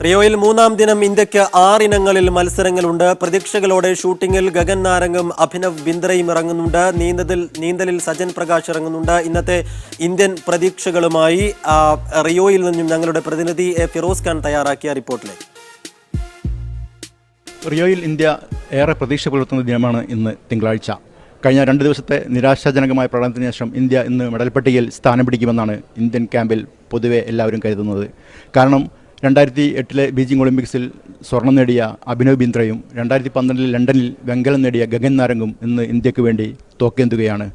റിയോയിൽ മൂന്നാം ദിനം ഇന്ത്യക്ക് 6 ഇനങ്ങളിൽ മത്സരങ്ങളുണ്ട്. പ്രതീക്ഷകളോടെ ഷൂട്ടിംഗിൽ ഗഗൻ നാരംഗും അഭിനവ് ബിന്ദ്രയും ഇറങ്ങുന്നുണ്ട്. നീന്തലിൽ സജൻ പ്രകാശ് ഇറങ്ങുന്നുണ്ട്. ഇന്നത്തെ ഇന്ത്യൻ പ്രതീക്ഷകളുമായി റിയോയിൽ നിന്നും ഞങ്ങളുടെ പ്രതിനിധി ഫിറോസ് ഖാൻ തയ്യാറാക്കിയ റിപ്പോർട്ടിലേക്ക്. റിയോയിൽ ഇന്ത്യ ഏറെ പ്രതീക്ഷ പുലർത്തുന്ന ദിനമാണ് ഇന്ന് തിങ്കളാഴ്ച. കഴിഞ്ഞ 2 ദിവസത്തെ നിരാശാജനകമായ പ്രകടനത്തിന് ശേഷം ഇന്ത്യ ഇന്ന് മെഡൽ പട്ടികയിൽ സ്ഥാനം പിടിക്കുമെന്നാണ് ഇന്ത്യൻ ക്യാമ്പിൽ പൊതുവെ എല്ലാവരും കരുതുന്നത്. കാരണം 2008 ബീജിംഗ് ഒളിമ്പിക്സിൽ സ്വർണം നേടിയ അഭിനവ് ബിന്ദ്രയും 2012 ലണ്ടനിൽ വെങ്കലം നേടിയ ഗഗൻ നാരംഗും ഇന്ന് ഇന്ത്യക്ക് വേണ്ടി തോക്കേന്തുകയാണ്.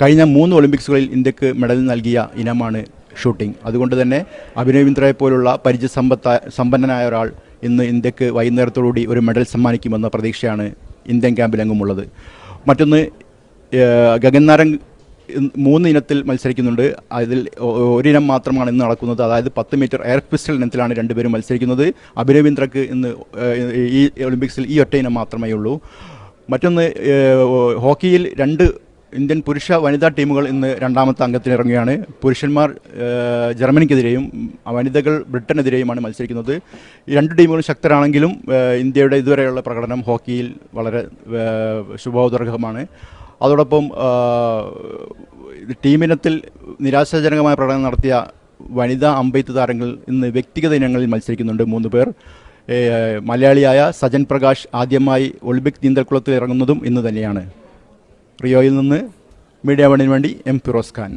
കഴിഞ്ഞ 3 ഒളിമ്പിക്സുകളിൽ ഇന്ത്യക്ക് മെഡൽ നൽകിയ ഇനമാണ് ഷൂട്ടിംഗ്. അതുകൊണ്ട് തന്നെ അഭിനവ് ബിന്ദ്രയെ പോലുള്ള പരിചയസമ്പന്നനായ ഒരാൾ ഇന്ന് ഇന്ത്യക്ക് വൈകുന്നേരത്തോടുകൂടി ഒരു മെഡൽ സമ്മാനിക്കുമെന്ന പ്രതീക്ഷയാണ് ഇന്ത്യൻ ക്യാമ്പിലെങ്ങുമുള്ളത്. മറ്റൊന്ന്, ഗഗൻ നാരംഗ് 3 ഇനത്തിൽ മത്സരിക്കുന്നുണ്ട്. അതിൽ ഒരിനം മാത്രമാണ് ഇന്ന് നടക്കുന്നത്. അതായത് 10 മീറ്റർ എയർ പിസ്റ്റൽ ഇനത്തിലാണ് രണ്ടുപേരും മത്സരിക്കുന്നത്. അഭിനവ് ബിന്ദ്രക്ക് ഇന്ന് ഈ ഒളിമ്പിക്സിൽ ഈ ഒറ്റ ഇനം മാത്രമേ ഉള്ളൂ. മറ്റൊന്ന്, ഹോക്കിയിൽ 2 ഇന്ത്യൻ പുരുഷ വനിതാ ടീമുകൾ ഇന്ന് രണ്ടാമത്തെ അംഗത്തിന് ഇറങ്ങുകയാണ്. പുരുഷന്മാർ ജർമ്മനിക്കെതിരെയും വനിതകൾ ബ്രിട്ടനെതിരെയുമാണ് മത്സരിക്കുന്നത്. ഈ 2 ടീമുകളും ശക്തരാണെങ്കിലും ഇന്ത്യയുടെ ഇതുവരെയുള്ള പ്രകടനം ഹോക്കിയിൽ വളരെ ശുഭോദർഹമാണ്. അതോടൊപ്പം ടീമിനത്തിൽ നിരാശാജനകമായ പ്രകടനം നടത്തിയ വനിതാ അമ്പെയ്ത്ത് താരങ്ങൾ ഇന്ന് വ്യക്തിഗത ഇനങ്ങളിൽ മത്സരിക്കുന്നുണ്ട്. 3 പേർ. മലയാളിയായ സജൻ പ്രകാശ് ആദ്യമായി ഒളിമ്പിക് നീന്തൽക്കുളത്തിൽ ഇറങ്ങുന്നതും ഇന്ന് തന്നെയാണ്. റിയോയിൽ നിന്ന് മീഡിയ വണ്ണിന് വേണ്ടി ഫിറോസ് ഖാൻ.